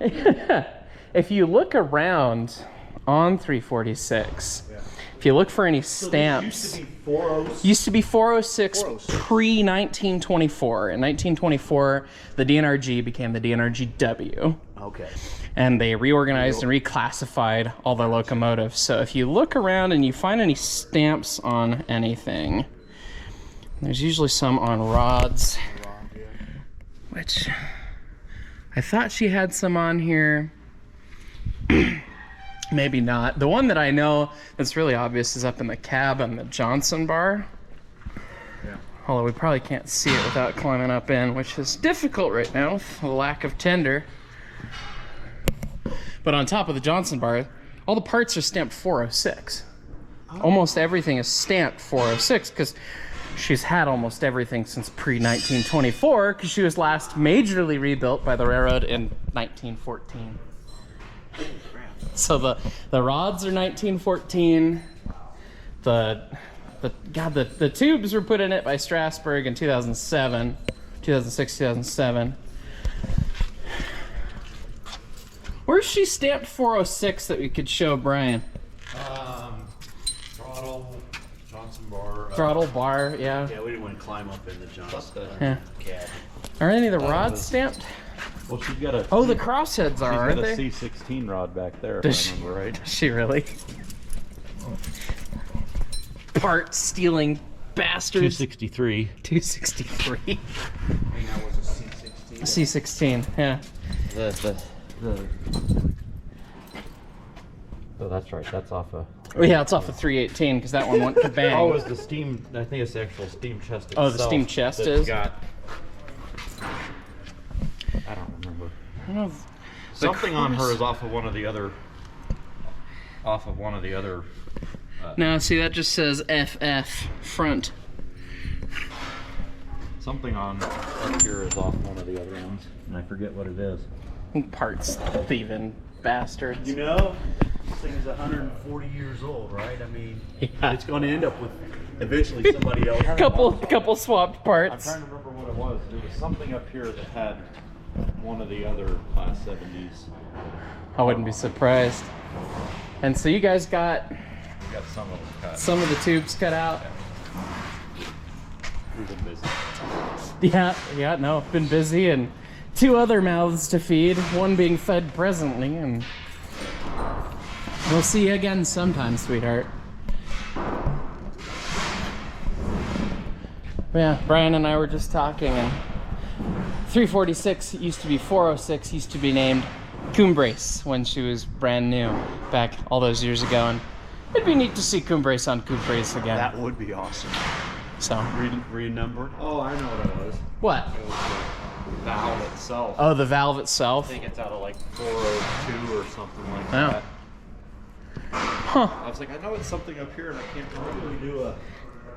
if you look around on 346, if you look for any stamps, used to be 406 pre-1924. In 1924, the D&RG became the D&RGW. Okay. And they reorganized and reclassified all the locomotives. So if you look around and you find any stamps on anything, there's usually some on rods, which I thought she had some on here. Maybe not. The one that I know that's really obvious is up in the cab on the Johnson bar. Yeah. Although we probably can't see it without climbing up in, which is difficult right now with the lack of tender. But on top of the Johnson bar, all the parts are stamped 406. Almost everything is stamped 406 because she's had almost everything since pre-1924 because she was last majorly rebuilt by the railroad in 1914. So the rods are 1914. The tubes were put in it by Strasburg in 2006, 2007. Where's she stamped 406 that we could show Brian? Throttle, Johnson bar. Throttle bar, yeah. Yeah, we didn't want to climb up in the Johnson Yeah. Are any of the rods stamped? Well, she's got a. Oh, the crossheads are, aren't they? She's got a C16 rod back there, Does if I remember right. Does she really? Part stealing bastards. 263. 263. And that was a C16. C16, yeah. Oh, that's right. That's off a. Oh, yeah, it's off of 318 because that one went kabang. Oh, it's the steam. I think it's the actual steam chest itself. Oh, the steam chest that's is? got. I don't remember. I don't know if Something on her is off of one of the other. Off of one of the other. No, see, that just says FF front. Something on up here is off one of the other ones, and I forget what it is. Parts thieving bastards. You know, this thing is 140 years old, right? I mean, Yeah. it's going to end up with eventually somebody else. Couple swapped I'm parts. trying to remember what it was. There was something up here that had one of the other Class 70s. I wouldn't be surprised. And so you guys got We got some of them cut. some of the tubes cut out. We've been busy. Yeah, no, been busy and 2 other mouths to feed, one being fed presently, and we'll see you again sometime, sweetheart. Yeah, Brian and I were just talking, and 346 used to be 406, used to be named Coombrace when she was brand new back all those years ago, and it'd be neat to see Coombrace on Coombrace again. That would be awesome. So Renumbered. Oh, I know what it was. what? It was the valve itself. Oh, the valve I itself. think it's out of like 402 or something like Yeah. that. Huh. I was like, I know it's something up here, and I can't remember. We do a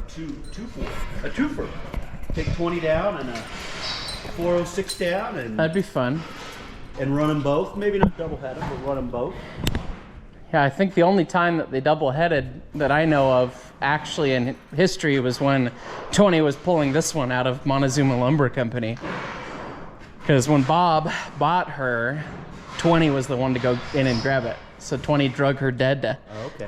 twofer. Take 20 down and a 406 down, That'd be fun. and run them both. Maybe not double head them, but run them both. Yeah, I think the only time that they double-headed that I know of actually in history was when Tony was pulling this one out of Montezuma Lumber Company. Because when Bob bought her, 20 was the one to go in and grab it. So 20 drug her dead to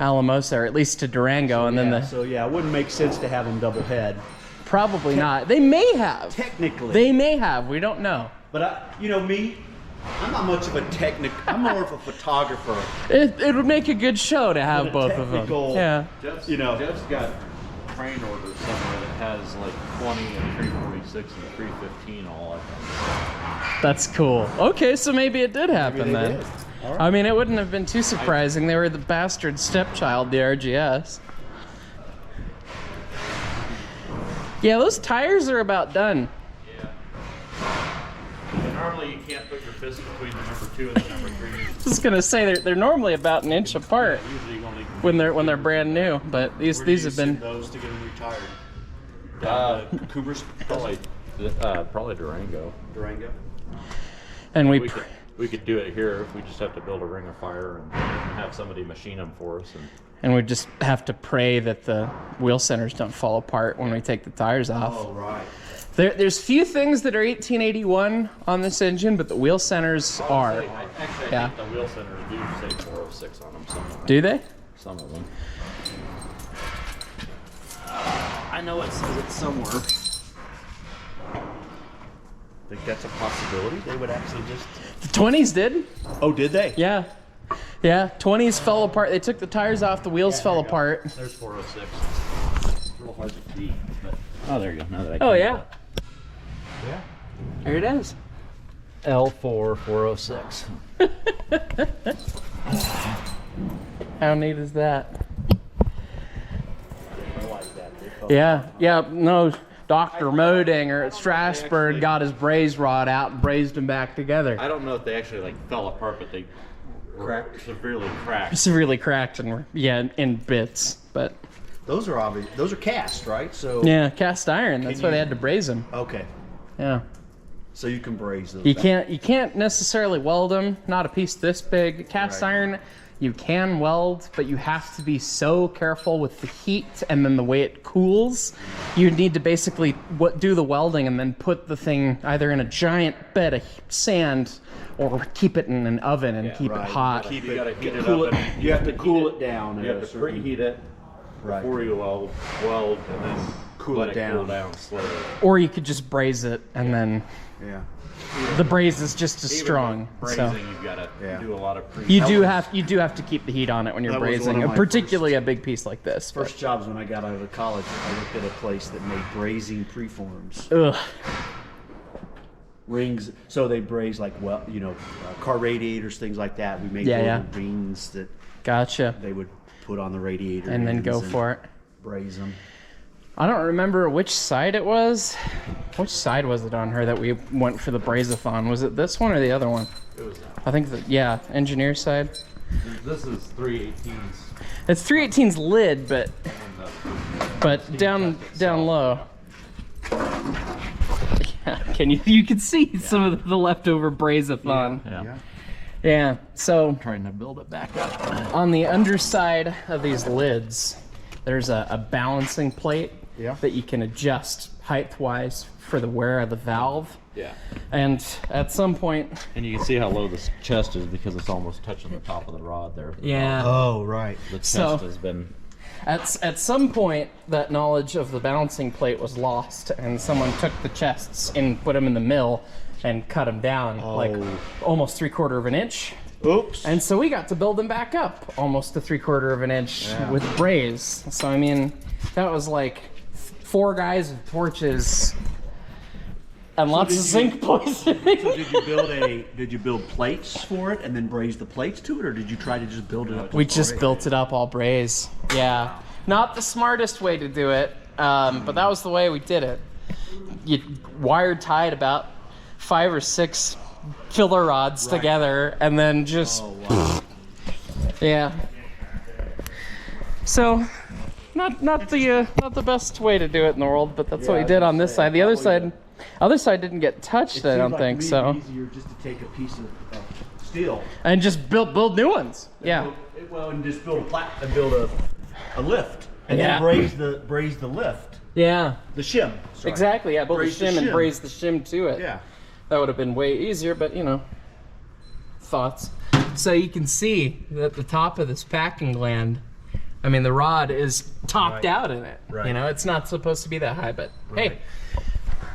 Alamosa, or at least to Durango, and then it wouldn't make sense to have them double head. probably not. They may have. Technically. They may have. We don't know. But me, I'm not much of a I'm more of a photographer. It would make a good show to have Than a both of them. technical- Yeah. Jeff's, You know. Jeff's got train orders somewhere that has like 20 and 346 and 315 all up. That's cool. Okay, so maybe it did happen they then. did. All right. I mean, it wouldn't have been too surprising. They were the bastard stepchild, the RGS. Yeah, those tires are about done. Yeah. And normally you can't put your fist between the number 2 and the number 3. I was gonna say they're normally about an inch apart Usually you only when they're brand new, but these have been. Those to get them retired. Cougars probably Durango. Durango. And We could do it here if we just have to build a ring of fire and have somebody machine them for us. And we just have to pray that the wheel centers don't fall apart when we take the tires off. Oh right. There's few things that are 1881 on this engine, but the wheel centers are. Actually, Yeah. I think the wheel centers do say 406 on them. Some of them. Do they? Some of them. I know it says it somewhere. Think that's a possibility? They would actually just. The 20s did. Oh, did they? Yeah. Yeah. 20s fell apart. They took the tires off. The wheels fell apart. There's 406. It's real hard to see. But... Oh, there you go. Now that I Oh can yeah. Yeah. There it is. L4 406. How neat is that? I like that. They felt- Yeah. Yeah. No. Dr. Modinger at Strasbourg got his braze rod out and brazed them back together. I don't know if they actually like fell apart, but they Cracked. severely cracked. Severely cracked and in bits, but Those are obvious. Those are cast, right? So. yeah, cast iron. That's why you- they had to braze them. Okay. Yeah. So you can braze those. You back. can't necessarily weld them. Not a piece this big. Cast Right. iron, you can weld, but you have to be so careful with the heat and then the way it cools. You need to basically do the welding and then put the thing either in a giant bed of sand or keep it in an oven and keep Right. it hot. Keep You it. gotta heat it cool up it. and- You have to cool it down. You at have a to certain- preheat it Right. before you weld, and then Cool let it cool down. down slowly. Or you could just braze it and then Yeah. the braze is just as strong. Even with So brazing, you've got to Yeah. do a lot of pre. you do have to keep the heat on it when you're That was one brazing, of and my particularly a big piece like this. but- First jobs when I got out of college, I looked at a place that made brazing preforms. Ugh. Rings, so they braze like, well, car radiators, things like that. We made Yeah, little yeah. rings that Gotcha. they would put on the radiator. And then go rings for it. Braze them. I don't remember which side it was. Which side was it on her that we went for the braze-a-thon? Was it this one or the other one? It was I think yeah, engineer side. this is 318s. It's 318's lid, but down low. Yeah, you can see some of the leftover braze-a-thon. Yeah. Yeah. So Trying to build it back up. on the underside of these lids, there's a balancing plate that you can adjust height-wise for the wear of the valve. Yeah. And at some point, And you can see how low this chest is because it's almost touching the top of the rod there. yeah, Oh, right. The chest So- has been. at some point, that knowledge of the balancing plate was lost, and someone took the chests and put them in the mill and cut them down like almost 3/4 of an inch. Oops. And so we got to build them back up almost to 3/4 of an inch with braze. So I mean, that was like 4 guys with torches and lots of zinc poisoning. So did you build plates for it and then braze the plates to it, or did you try to just build it up? We just built it up all braze. Yeah, not the smartest way to do it, but that was the way we did it. You wire tied about 5 or 6 filler rods together, and then just yeah. So not the best way to do it in the world, but that's what we did on this side. The other side didn't get touched, I don't think so. Easier just to take a piece of steel. And just build new ones. Yeah. And just build a lift, and Yeah. then braze the lift, Yeah. the shim. Sorry. Exactly. Yeah. Build Braze the the shim and shim. braze the shim to it. Yeah. That would have been way easier, but thoughts. So you can see that the top of this packing gland, I mean, the rod is topped out in it. Right. It's not supposed to be that high, but hey,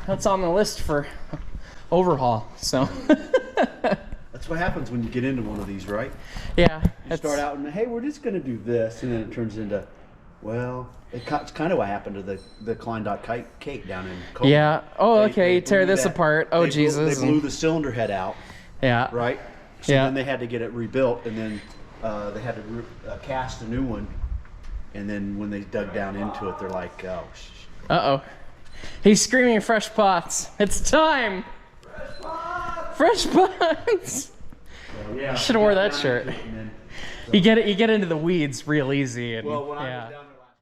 that's on the list for overhaul. So That's what happens when you get into one of these, right? yeah, You start out and hey, we're just going to do this, and then it turns into, well, it's kind of what happened to the Klein.dot Kate down in Coleman. Yeah. Oh, They- okay. they You tear blew this that- apart. Oh, they blew- Jesus. They blew the cylinder head out, Yeah. right? So Yeah. then they had to get it rebuilt, and then they had to cast a new one. And then when they dug down into it, they're like, oh, Uh-oh. He's screaming fresh pots. It's time. Fresh pots. yeah. Should have wore that shirt. You get into the weeds real easy. And, Well, when I yeah. was down there